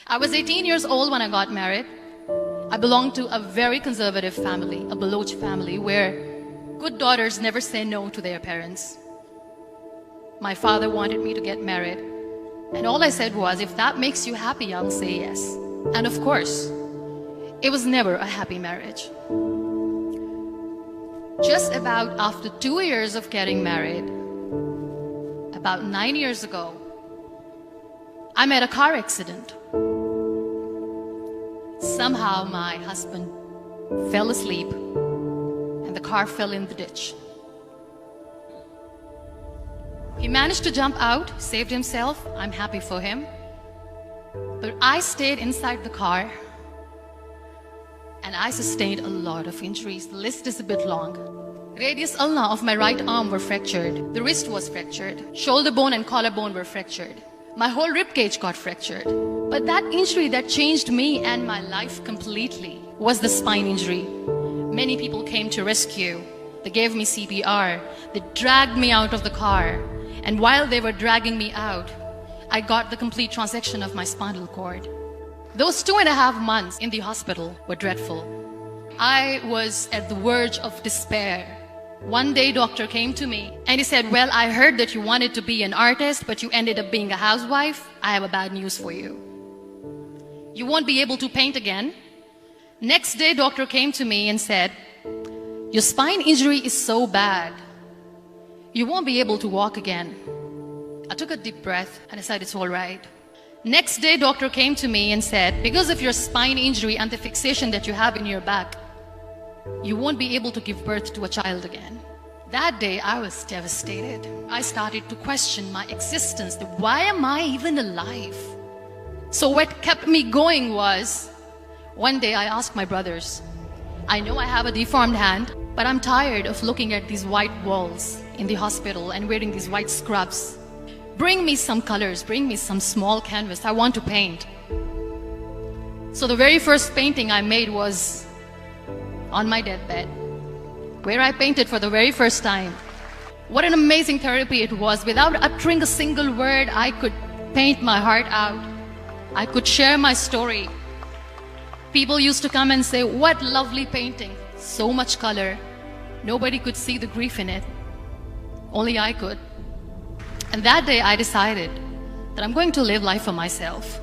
I was 18 years old when I got married. I belonged to a very conservative family, a Baloch family, where good daughters never say no to their parents. My father wanted me to get married, and all I said was, if that makes you happy, I'll say yes. And of course, it was never a happy marriage. Just about after 2 years of getting married, about 9 years ago, I met a car accident. Somehow my husband fell asleep and the car fell in the ditch. He managed to jump out, saved himself. I'm happy for him. But I stayed inside the car and I sustained a lot of injuries. The list is a bit long. Radius ulna of my right arm were fractured. The wrist was fractured. Shoulder bone and collarbone were fractured. My whole rib cage got fractured. But that injury that changed me and my life completely was the spine injury. Many people came to rescue. They gave me CPR. They dragged me out of the car. And while they were dragging me out, I got the complete transection of my spinal cord. Those 2.5 months in the hospital were dreadful. I was at the verge of despair. One day, doctor came to me and he said, well, I heard that you wanted to be an artist, but you ended up being a housewife. I have a bad news for you. You won't be able to paint again. Next day, doctor came to me and said, your spine injury is so bad, you won't be able to walk again. I took a deep breath and I said, it's all right. Next day, doctor came to me and said, because of your spine injury and the fixation that you have in your back, you won't be able to give birth to a child again. That day, I was devastated. I started to question my existence. Why am I even alive? So what kept me going was, one day I asked my brothers, I know I have a deformed hand, but I'm tired of looking at these white walls in the hospital and wearing these white scrubs. Bring me some colors, bring me some small canvas. I want to paint. So the very first painting I made was on my deathbed, where I painted for the very first time. What an amazing therapy it was. Without uttering a single word, I could paint my heart out. I could share my story. People used to come and say, what lovely painting, so much color. Nobody could see the grief in it. Only I could. And that day I decided that I'm going to live life for myself.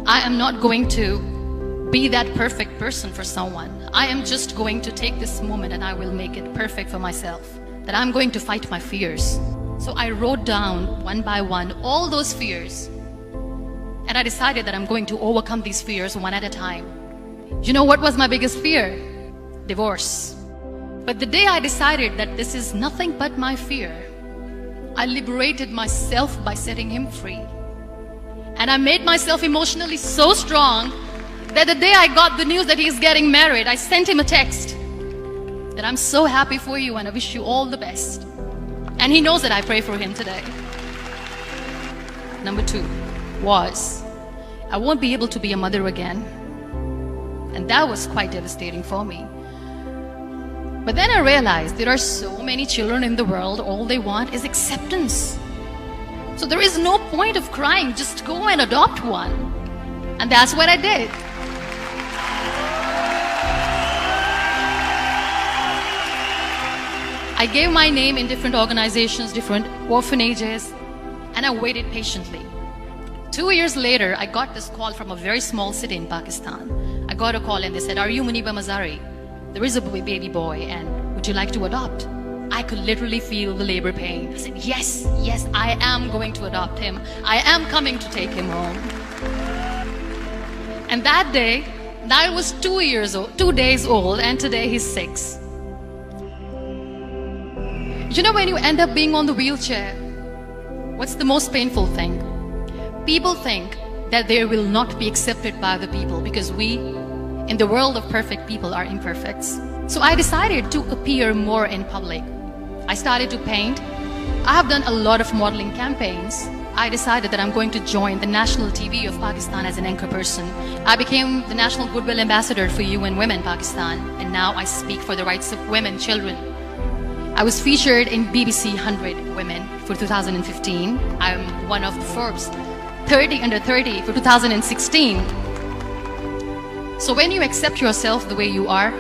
I am not going to be that perfect person for someone. I am just going to take this moment and I will make it perfect for myself. That I'm going to fight my fears. So I wrote down one by one all those fears. And I decided that I'm going to overcome these fears one at a time. You know what was my biggest fear? Divorce. But the day I decided that this is nothing but my fear, I liberated myself by setting him free. And I made myself emotionally so strong that the day I got the news that he's getting married, I sent him a text that I'm so happy for you and I wish you all the best. And he knows that I pray for him today. Number 2 was, I won't be able to be a mother again. And that was quite devastating for me. But then I realized there are so many children in the world, all they want is acceptance. So there is no point of crying, just go and adopt one. And that's what I did. I gave my name in different organizations, different orphanages, and I waited patiently. 2 years later, I got this call from a very small city in Pakistan. I got a call and they said, are you Muniba Mazari? There is a baby boy and would you like to adopt? I could literally feel the labor pain. I said, yes, yes, I am going to adopt him. I am coming to take him home. And that day, I was 2 days old, and today he's 6. You know, when you end up being on the wheelchair, what's the most painful thing? People think that they will not be accepted by the people because we, in the world of perfect people, are imperfects. So I decided to appear more in public. I started to paint. I have done a lot of modeling campaigns. I decided that I'm going to join the national TV of Pakistan as an anchor person. I became the National Goodwill Ambassador for UN Women Pakistan, and now I speak for the rights of women, children. I was featured in BBC 100 Women for 2015. I'm one of the Forbes 30 under 30 for 2016. So when you accept yourself the way you are,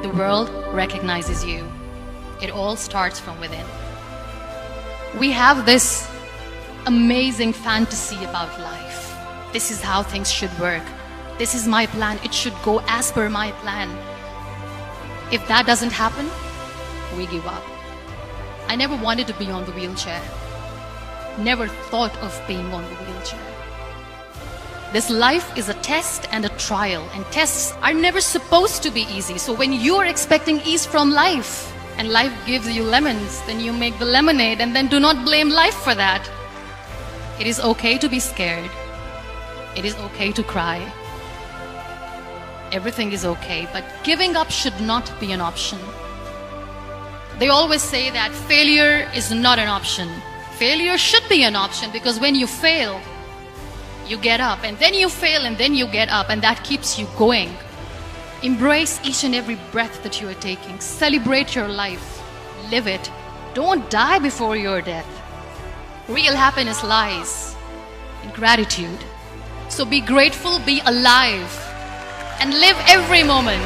the world recognizes you. It all starts from within. We have this amazing fantasy about life. This is how things should work. This is my plan. It should go as per my plan. If that doesn't happen, we give up. I never wanted to be on the wheelchair. Never thought of being on the wheelchair. This life is a test and a trial, and tests are never supposed to be easy. So when you are expecting ease from life, and life gives you lemons, then you make the lemonade, and then do not blame life for that. It is okay to be scared. It is okay to cry. Everything is okay, but giving up should not be an option. They always say that failure is not an option. Failure should be an option, because when you fail, you get up, and then you fail, and then you get up, and that keeps you going. Embrace each and every breath that you are taking. Celebrate your life. Live it. Don't die before your death. Real happiness lies in gratitude. So be grateful, be alive, and live every moment.